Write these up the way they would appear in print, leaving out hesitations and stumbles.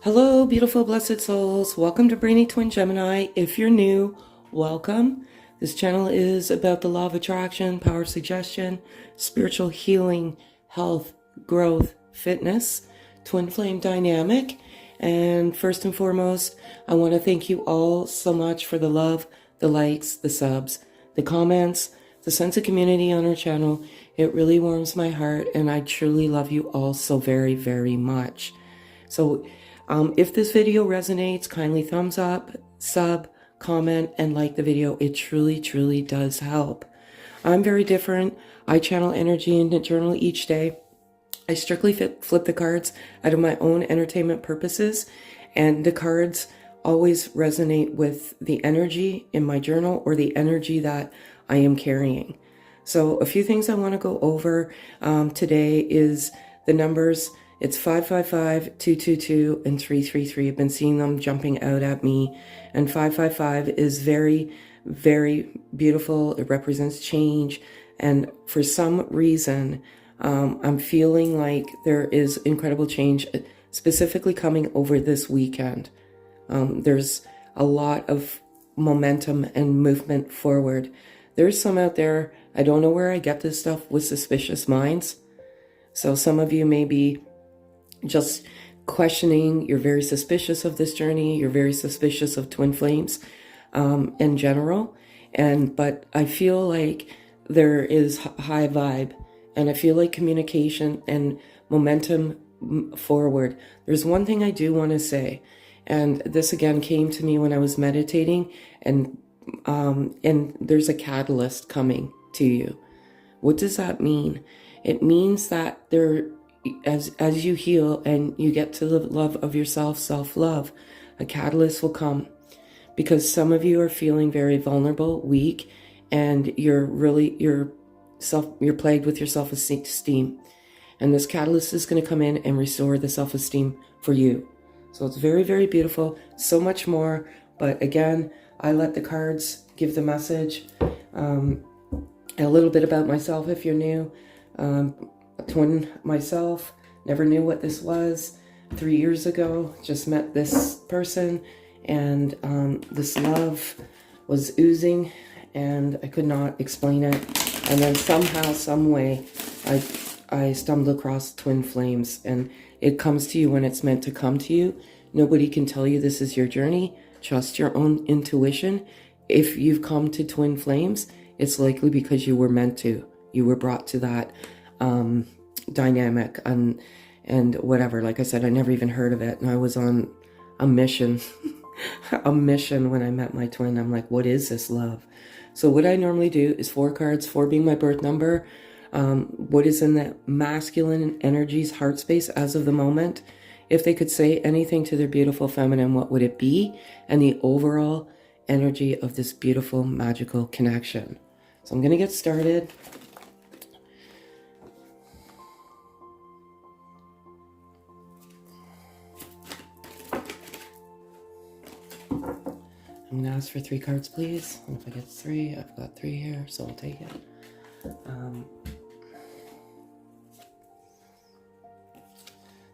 Hello, beautiful, blessed souls. Welcome to Brainy Twin Gemini. If you're new, welcome. This channel is about the law of attraction, power of suggestion, spiritual healing, health, growth, fitness, twin flame dynamic. And first and foremost, I want to thank you all so much for the love, the likes, the subs, the comments, the sense of community on our channel. It really warms my heart, and I truly love you all so very, very much. So if this video resonates, kindly thumbs up, sub, comment, and like the video. It truly, truly does help. I'm very different. I channel energy in a journal each day. I strictly flip the cards out of my own entertainment purposes, and the cards always resonate with the energy in my journal or the energy that I am carrying. So a few things I want to go over today is the numbers. It's 555, 222, and 333. I've been seeing them jumping out at me. And 555 is very, very beautiful. It represents change. And for some reason, I'm feeling like there is incredible change, specifically coming over this weekend. There's a lot of momentum and movement forward. There's some out there, I don't know where I get this stuff, with suspicious minds. So some of you may be just questioning, you're very suspicious of this journey, you're very suspicious of twin flames in general. But I feel like there is high vibe, and I feel like communication and momentum forward. There's one thing I do want to say, and this again came to me when I was meditating, and there's a catalyst coming to you. What does that mean? It means that as you heal and you get to the love of yourself, self-love, a catalyst will come, because some of you are feeling very vulnerable, weak, and you're plagued with your self-esteem. And this catalyst is going to come in and restore the self-esteem for you. So it's very, very beautiful. So much more. But again, I let the cards give the message. A little bit about myself if you're new. A twin myself, never knew what this was. 3 years ago, just met this person, and this love was oozing, and I could not explain it. And then somehow, some way, I stumbled across twin flames, and it comes to you when it's meant to come to you. Nobody can tell you this is your journey. Trust your own intuition. If you've come to twin flames, it's likely because you were meant to. You were brought to that dynamic and whatever. Like I said, I never even heard of it, and I was on a mission a mission when I met my twin. I'm like, what is this love? So what I normally do is 4 cards, 4 being my birth number, what is in the masculine energy's heart space as of the moment. If they could say anything to their beautiful feminine, what would it be? And the overall energy of this beautiful magical connection. So I'm going to get started. I'm going to ask for 3 cards, please. And if I get 3, I've got 3 here, so I'll take it.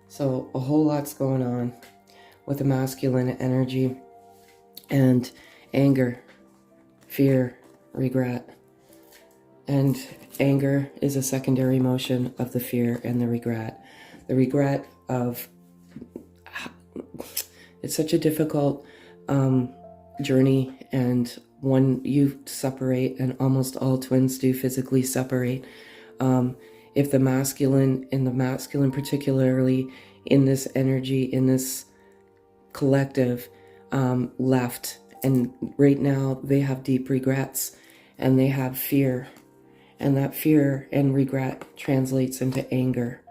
So a whole lot's going on with the masculine energy, and anger, fear, regret. And anger is a secondary emotion of the fear and the regret. The regret of, it's such a difficult journey, and one you separate, and almost all twins do physically separate. If the masculine, particularly in this energy, in this collective, left, and right now they have deep regrets, and they have fear, and that fear and regret translates into anger.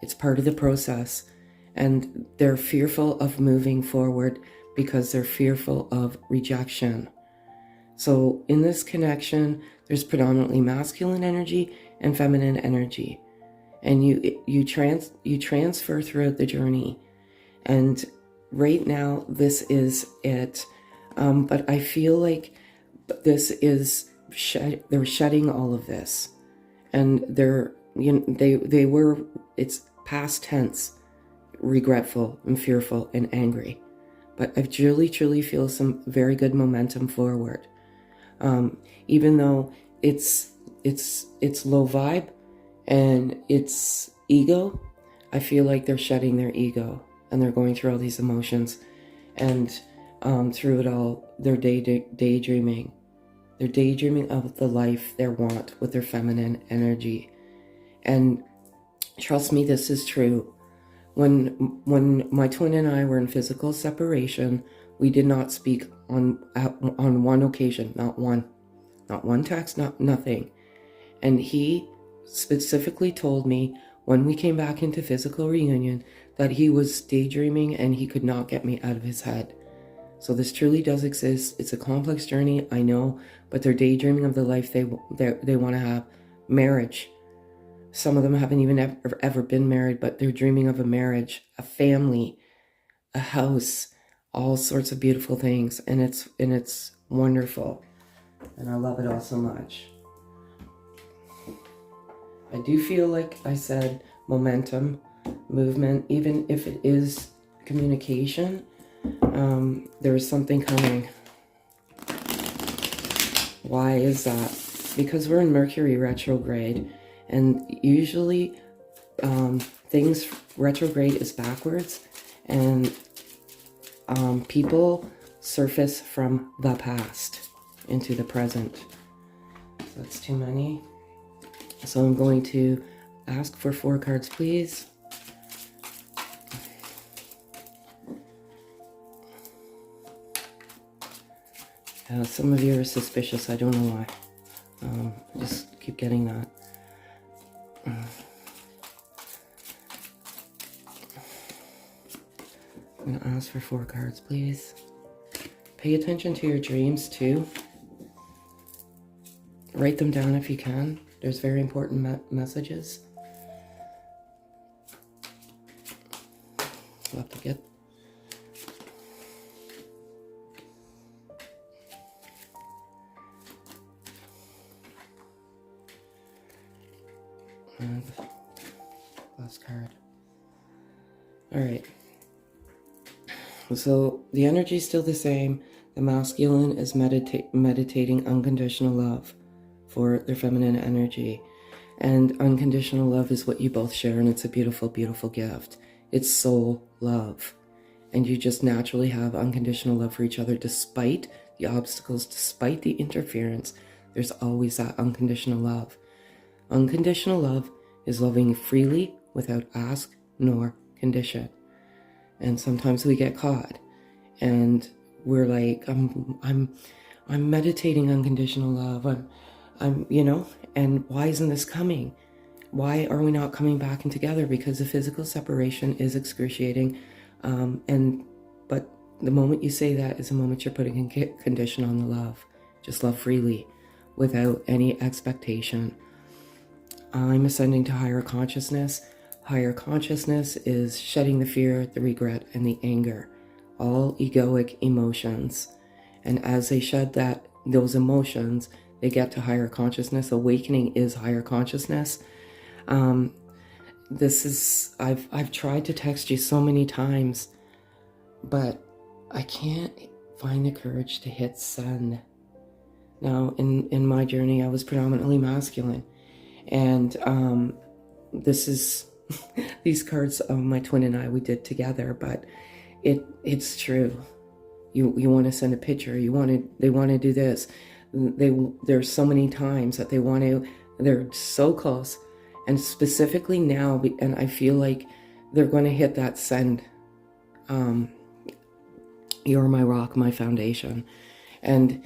It's part of the process, and they're fearful of moving forward because they're fearful of rejection. So in this connection, there's predominantly masculine energy and feminine energy, and you transfer throughout the journey. And right now, this is it. But I feel like this is they're shedding all of this, and it's past tense. regretful and fearful and angry. But I truly feel some very good momentum forward. Even though it's low vibe and it's ego, I feel like they're shedding their ego and they're going through all these emotions, and through it all, they're daydreaming. They're daydreaming of the life they want with their feminine energy. And trust me, this is true. When my twin and I were in physical separation, we did not speak on one occasion, not one text, nothing. And he specifically told me when we came back into physical reunion that he was daydreaming and he could not get me out of his head. So this truly does exist. It's a complex journey, I know, but they're daydreaming of the life they want to have. Marriage. Some of them haven't even ever been married, but they're dreaming of a marriage, a family, a house, all sorts of beautiful things, and it's wonderful, and I love it all so much. I do feel, like I said, momentum, movement, even if it is communication. There is something coming. Why is that? Because we're in Mercury retrograde, and usually things retrograde is backwards, and people surface from the past into the present. So that's too many. So I'm going to ask for 4 cards, please. Some of you are suspicious. I don't know why. I just keep getting that. I'm going to ask for 4 cards, please. Pay attention to your dreams, too. Write them down if you can. There's very important messages. We'll have to get... And last card. Alright. So the energy is still the same. The masculine is meditating unconditional love for their feminine energy. And unconditional love is what you both share, and it's a beautiful, beautiful gift. It's soul love. And you just naturally have unconditional love for each other despite the obstacles, despite the interference. There's always that unconditional love. Unconditional love is loving freely without ask nor condition. And sometimes we get caught and we're like, I'm meditating unconditional love. I'm and why isn't this coming? Why are we not coming back in together? Because the physical separation is excruciating. But the moment you say that is the moment you're putting a condition on the love. Just love freely without any expectation. I'm ascending to higher consciousness. Higher consciousness is shedding the fear, the regret, and the anger, all egoic emotions. And as they shed those emotions, they get to higher consciousness. Awakening is higher consciousness. I've tried to text you so many times, but I can't find the courage to hit send. Now, in my journey, I was predominantly masculine. And this is these cards my twin and I, we did together, but it's true. You want to send a picture, they want to do this. There's so many times that they're so close, and specifically now, and I feel like they're going to hit that send. You're my rock, my foundation. And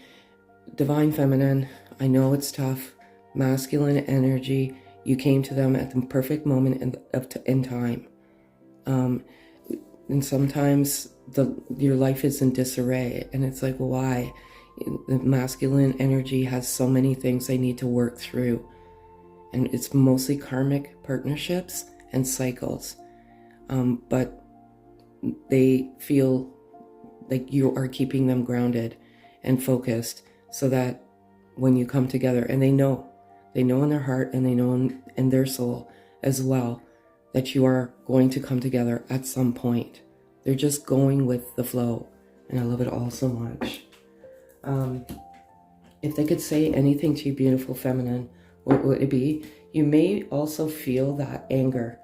divine feminine, I know it's tough. Masculine energy, you came to them at the perfect moment in time. And sometimes your life is in disarray, and it's like, well, why? The masculine energy has so many things they need to work through, and it's mostly karmic partnerships and cycles. But they feel like you are keeping them grounded and focused, so that when you come together, and they know in their heart, and they know in their soul as well, that you are going to come together at some point. They're just going with the flow, and I love it all so much. If they could say anything to you, beautiful feminine, what would it be? You may also feel that anger.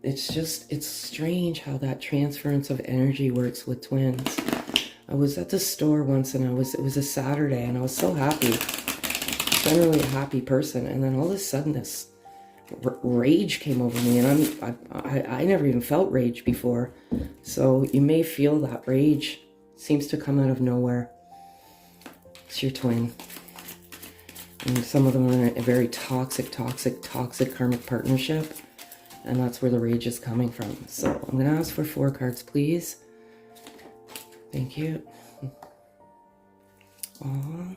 It's strange how that transference of energy works with twins. I was at the store once, and it was a Saturday, and I was so happy, generally a happy person, and then all of a sudden this rage came over me, and I never even felt rage before. So you may feel that rage seems to come out of nowhere. It's your twin. And some of them are in a very toxic karmic partnership, and that's where the rage is coming from. So I'm going to ask for 4 cards, please. Thank you. Aww.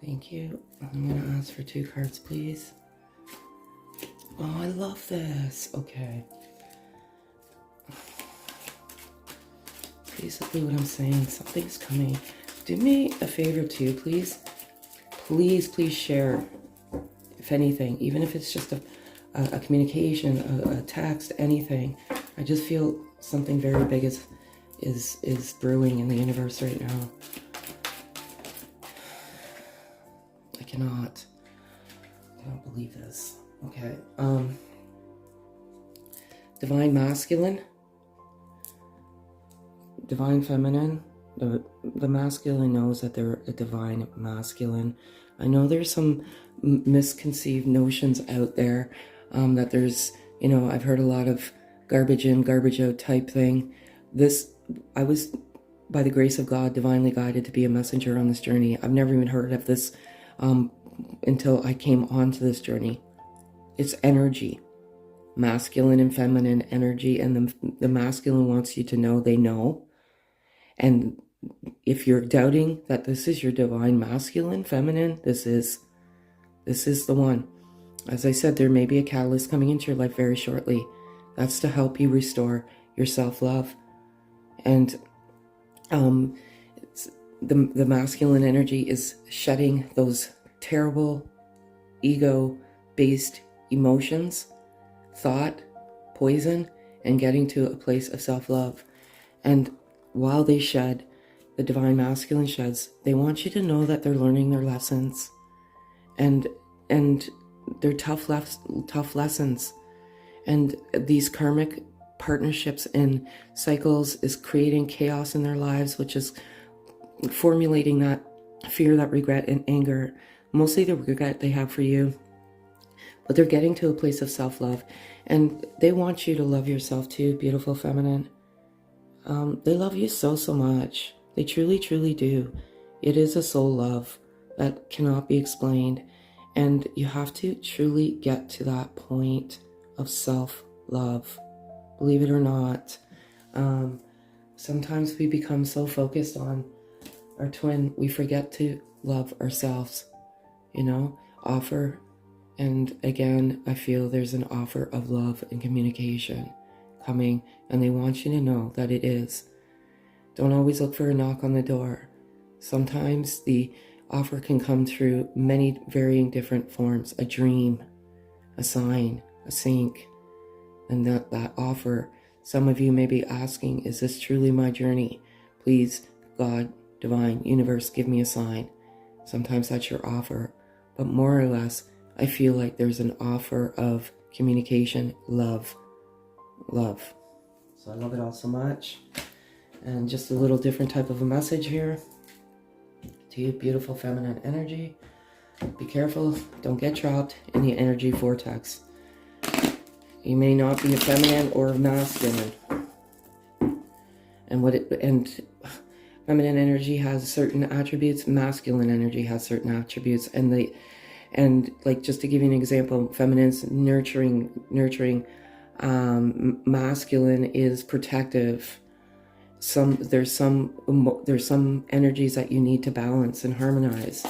Thank you. I'm going to ask for 2 cards, please. Oh, I love this. Okay. Basically what I'm saying, something's coming. Do me a favor too, please. Please share, if anything, even if it's just a communication, a text, anything. I just feel something very big is brewing in the universe right now. I cannot believe this. Okay. Divine masculine, divine feminine. The masculine knows that they're a divine masculine. I know there's some misconceived notions out there that there's, I've heard a lot of garbage in, garbage out type thing. I was, by the grace of God, divinely guided to be a messenger on this journey. I've never even heard of this until I came onto this journey. It's energy, masculine and feminine energy, and the masculine wants you to know they know. And if you're doubting that this is your divine masculine, feminine, this is the one. As I said, there may be a catalyst coming into your life very shortly. That's to help you restore your self-love. And the masculine energy is shedding those terrible ego-based emotions, thought, poison, and getting to a place of self-love. And while they shed, the divine masculine sheds, they want you to know that they're learning their lessons, and they're tough lessons. And these karmic partnerships and cycles is creating chaos in their lives, which is formulating that fear, that regret, and anger. Mostly the regret they have for you, but they're getting to a place of self-love, and they want you to love yourself too, beautiful feminine. They love you so much. They truly do. It is a soul love that cannot be explained, and you have to truly get to that point of self-love. Believe it or not, sometimes we become so focused on our twin, we forget to love ourselves, offer. And again, I feel there's an offer of love and communication coming, and they want you to know that it is. Don't always look for a knock on the door. Sometimes the offer can come through many varying different forms: a dream, a sign, a sync. And that offer, some of you may be asking, is this truly my journey? Please, God, divine, universe, give me a sign. Sometimes that's your offer, but more or less, I feel like there's an offer of communication, love. So I love it all so much. And just a little different type of a message here to you, beautiful feminine energy. Be careful, don't get trapped in the energy vortex. You may not be a feminine or a masculine. And feminine energy has certain attributes, masculine energy has certain attributes, and like, just to give you an example, feminine's nurturing, masculine is protective. There's some energies that you need to balance and harmonize.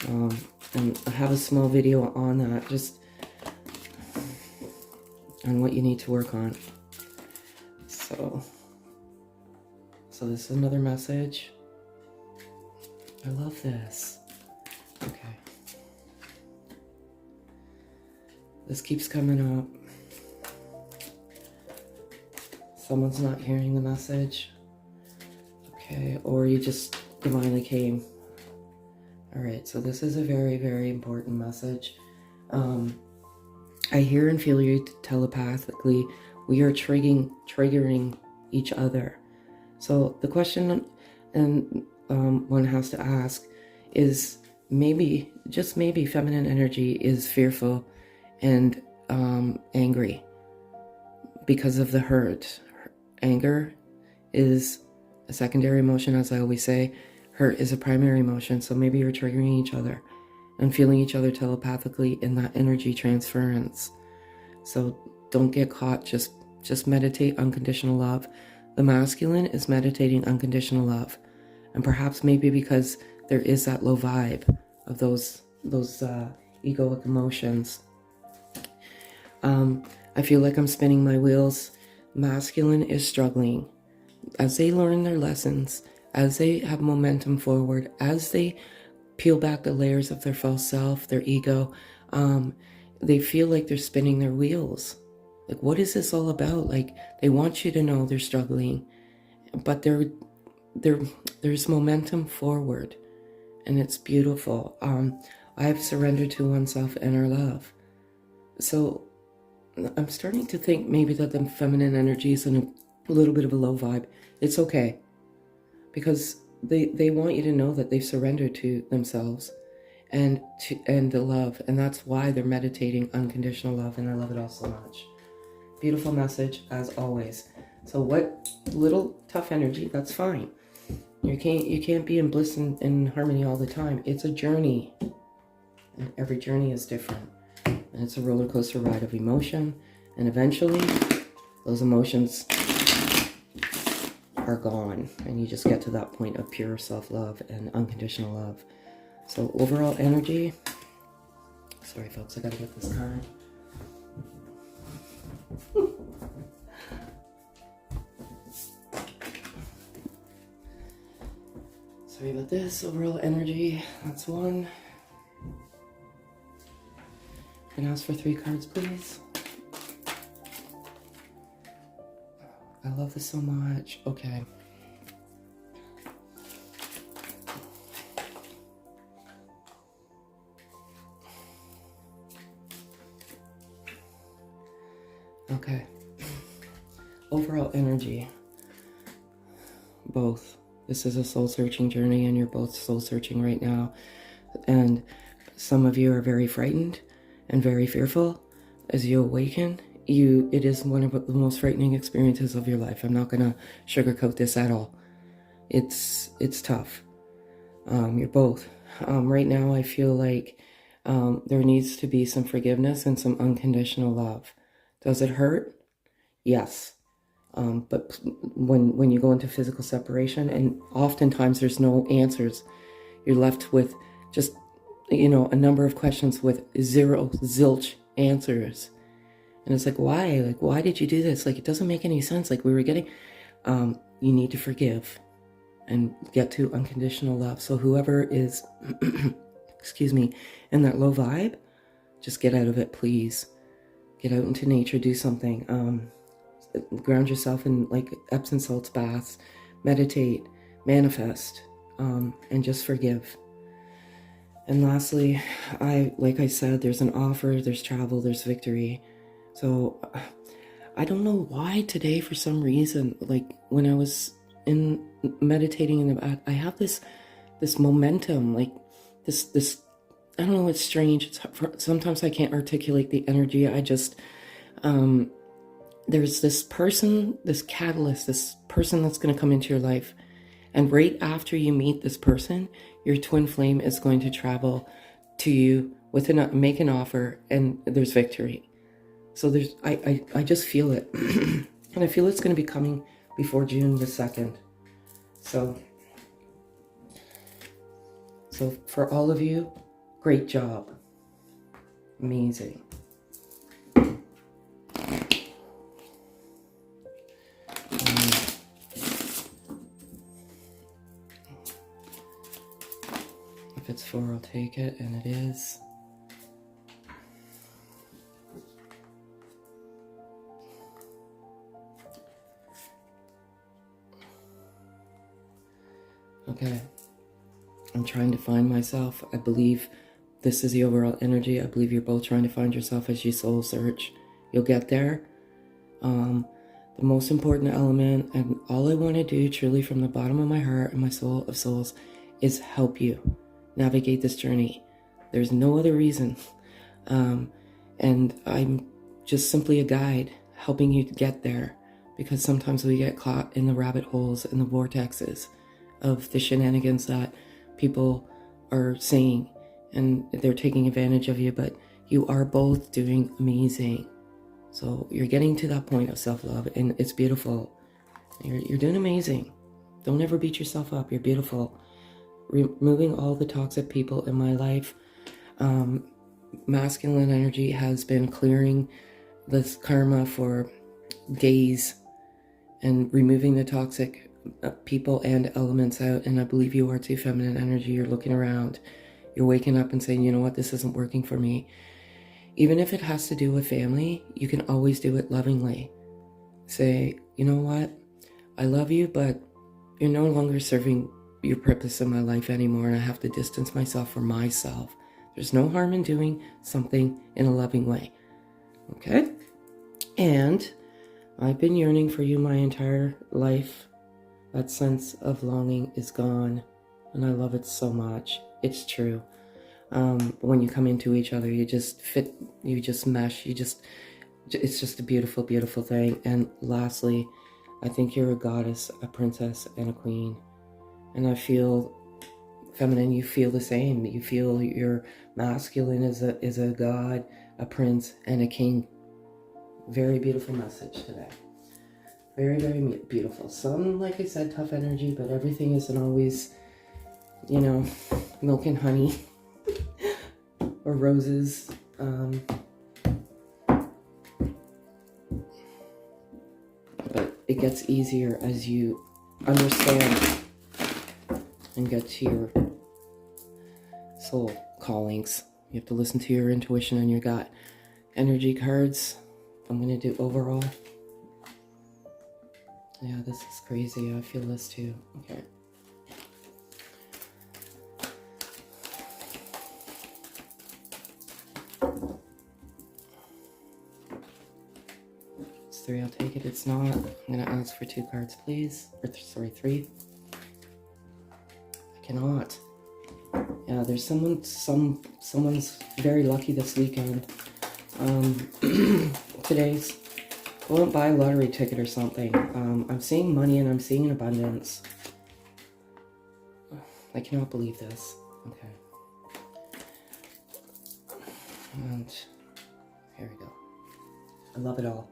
And I have a small video on that, just on what you need to work on. So this is another message. I love this. This keeps coming up. Someone's not hearing the message. Okay, or you just divinely came. All right, so this is a very, very important message. I hear and feel you telepathically. We are triggering each other. So the question and one has to ask is maybe, just maybe, feminine energy is fearful and angry because of the hurt. Anger is a secondary emotion, as I always say. Hurt is a primary emotion. So maybe you're triggering each other and feeling each other telepathically in that energy transference. So don't get caught. Just meditate unconditional love. The masculine is meditating unconditional love. And perhaps maybe because there is that low vibe of those egoic emotions. I feel like I'm spinning my wheels. Masculine is struggling. As they learn their lessons, as they have momentum forward, as they peel back the layers of their false self, their ego, they feel like they're spinning their wheels. Like, what is this all about? Like, they want you to know they're struggling, but there's momentum forward, and it's beautiful. I've surrendered to oneself inner love. So I'm starting to think maybe that the feminine energy is in a little bit of a low vibe. It's okay, because they want you to know that they've surrendered to themselves and the love, and that's why they're meditating unconditional love, and I love it all so much. Beautiful message as always. So what little tough energy, that's fine. You can't be in bliss and harmony all the time. It's a journey, and every journey is different, and it's a roller coaster ride of emotion, and eventually those emotions are gone, and you just get to that point of pure self-love and unconditional love. So overall energy, sorry folks, I gotta get this card. Sorry about this. Overall energy, that's one. Can I ask for 3 cards, please? I love this so much. Okay. Okay. Overall energy. Both. This is a soul-searching journey, and you're both soul-searching right now. And some of you are very frightened and very fearful as you awaken. It is one of the most frightening experiences of your life. I'm not going to sugarcoat this at all. It's tough. You're both. Right now, I feel like there needs to be some forgiveness and some unconditional love. Does it hurt? Yes. But when you go into physical separation, and oftentimes there's no answers, you're left with just, a number of questions with zilch answers. And it's like, why? Like, why did you do this? Like, it doesn't make any sense. Like, we were getting, you need to forgive and get to unconditional love. So whoever is, excuse me, in that low vibe, just get out of it, please. Get out into nature, do something. Ground yourself in like Epsom salts baths, meditate, manifest, and just forgive. And lastly, like I said, there's an offer, there's travel, there's victory. So I don't know why today, for some reason, like when I was meditating in the back, I have this momentum, like this, I don't know, it's strange. Sometimes I can't articulate the energy. I just, there's this person, this catalyst, this person that's going to come into your life. And right after you meet this person, your twin flame is going to travel to you make an offer, and there's victory. So I just feel it. And I feel it's going to be coming before June the 2nd. So for all of you, great job. Amazing. If it's 4, I'll take it, and it is. Okay. I'm trying to find myself. I believe this is the overall energy. I believe you're both trying to find yourself as you soul search. You'll get there. The most important element, and all I want to do truly from the bottom of my heart and my soul of souls, is help you navigate this journey. There's no other reason. And I'm just simply a guide helping you to get there, because sometimes we get caught in the rabbit holes and the vortexes of the shenanigans that people are saying, and they're taking advantage of you, but you are both doing amazing. So you're getting to that point of self-love, and it's beautiful. You're doing amazing. Don't ever beat yourself up. You're beautiful. Removing all the toxic people in my life. Masculine energy has been clearing this karma for days and removing the toxic people and elements out. And I believe you are too. Feminine energy. You're looking around. You're waking up and saying, you know what, this isn't working for me. Even if it has to do with family, you can always do it lovingly. Say, you know what, I love you, but you're no longer serving your purpose in my life anymore, and I have to distance myself from myself. There's no harm in doing something in a loving way. Okay? And I've been yearning for you my entire life. That sense of longing is gone, and I love it so much. It's true. When you come into each other, you just fit, you just mesh, it's just a beautiful, beautiful thing. And lastly, I think you're a goddess, a princess, and a queen. And I feel feminine, you feel the same. You feel you're masculine is a god, a prince, and a king. Very beautiful message today. Very, very beautiful. Some, like I said, tough energy, but everything isn't always, you know, milk and honey. Or roses. But it gets easier as you understand and get to your soul callings. You have to listen to your intuition and your gut. Energy cards. I'm going to do overall. Yeah, this is crazy. I feel this too. Okay. It's 3, I'll take it. It's not. I'm going to ask for 2 cards, please. Or, sorry, 3. I cannot. Yeah, there's someone's very lucky this weekend. Today's, go and buy a lottery ticket or something. I'm seeing money and I'm seeing an abundance. I cannot believe this. Okay. And here we go. I love it all.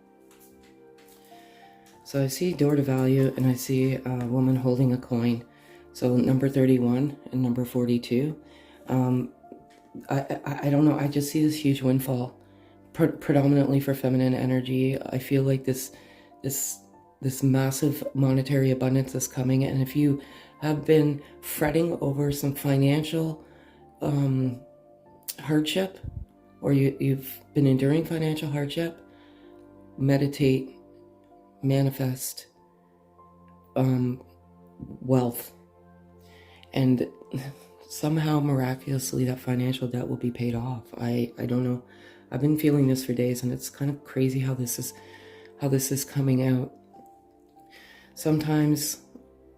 So I see door to value, and I see a woman holding a coin. So number 31 and number 42. I don't know. I just see this huge windfall, predominantly for feminine energy. I feel like this massive monetary abundance is coming, and if you have been fretting over some financial hardship, or you've been enduring financial hardship, meditate, manifest wealth, and somehow miraculously that financial debt will be paid off. I don't know. I've been feeling this for days, and it's kind of crazy how this is coming out. Sometimes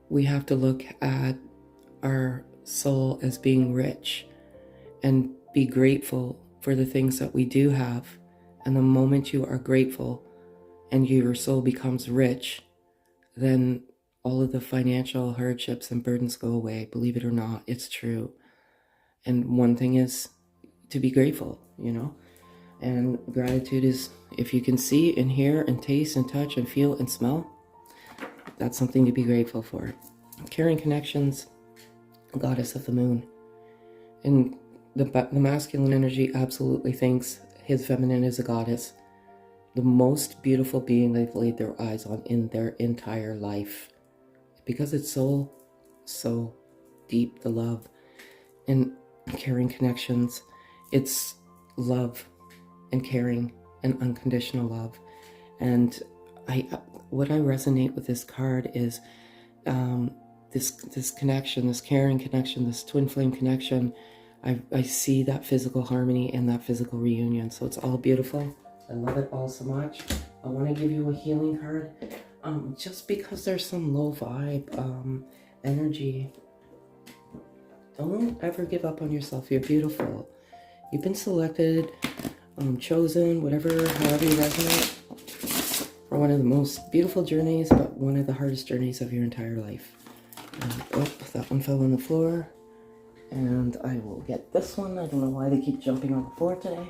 we have to look at our soul as being rich and be grateful for the things that we do have. And the moment you are grateful and your soul becomes rich, then all of the financial hardships and burdens go away. Believe it or not, it's true. And one thing is to be grateful, you know? And gratitude is, if you can see and hear and taste and touch and feel and smell, that's something to be grateful for. Caring connections, goddess of the moon. And the masculine energy absolutely thinks his feminine is a goddess. The most beautiful being they've laid their eyes on in their entire life. Because it's so deep, the love. And caring connections, it's love and caring and unconditional love. And what I resonate with this card is this connection, this caring connection, this twin flame connection. I see that physical harmony and that physical reunion. So it's all beautiful. I love it all so much. I want to give you a healing card. Just because there's some low vibe energy. Don't ever give up on yourself. You're beautiful. You've been selected, chosen, whatever, however you resonate, for one of the most beautiful journeys, but one of the hardest journeys of your entire life. Oh, that one fell on the floor. And I will get this one. I don't know why they keep jumping on the floor today.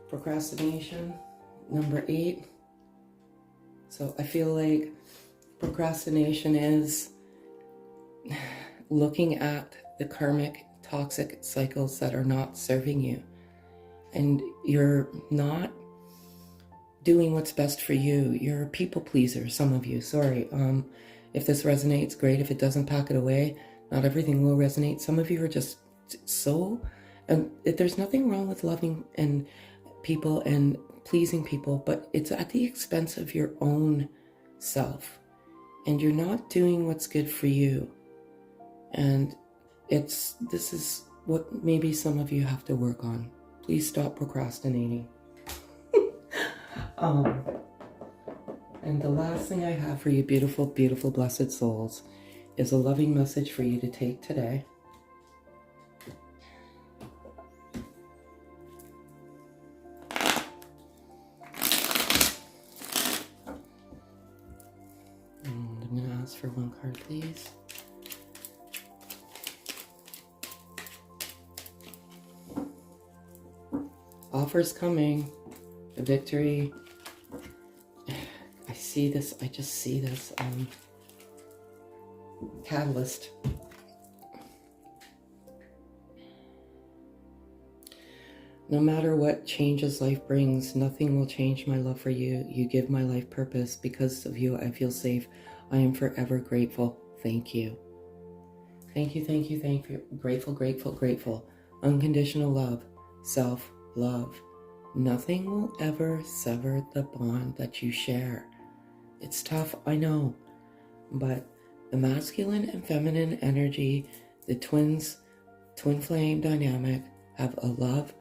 Procrastination, number 8. So I feel like procrastination is looking at the karmic toxic cycles that are not serving you. And you're not doing what's best for you. You're a people pleaser, some of you. Sorry. If this resonates, great. If it doesn't, pack it away. Not everything will resonate. Some of you are just so... And there's nothing wrong with loving and people and pleasing people, but it's at the expense of your own self. And you're not doing what's good for you. And this is what maybe some of you have to work on. Please stop procrastinating. And the last thing I have for you, beautiful, beautiful, blessed souls, is a loving message for you to take today. And I'm going to ask for one card, please. Offers coming. The victory. I see this. I just see this. Catalyst. No matter what changes life brings, nothing will change my love for you. You give my life purpose. Because of you, I feel safe. I am forever grateful. Thank you. Thank you, thank you, thank you. Grateful, grateful, grateful. Unconditional love. Self-love. Nothing will ever sever the bond that you share. It's tough, I know. But the masculine and feminine energy, the twin flame dynamic, have a love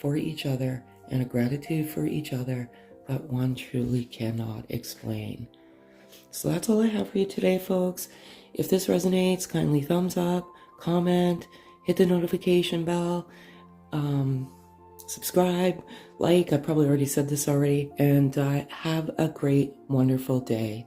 for each other and a gratitude for each other that one truly cannot explain. So that's all I have for you today, folks. If this resonates, kindly thumbs up, comment, hit the notification bell, subscribe, like. I probably already said this already. And have a great, wonderful day.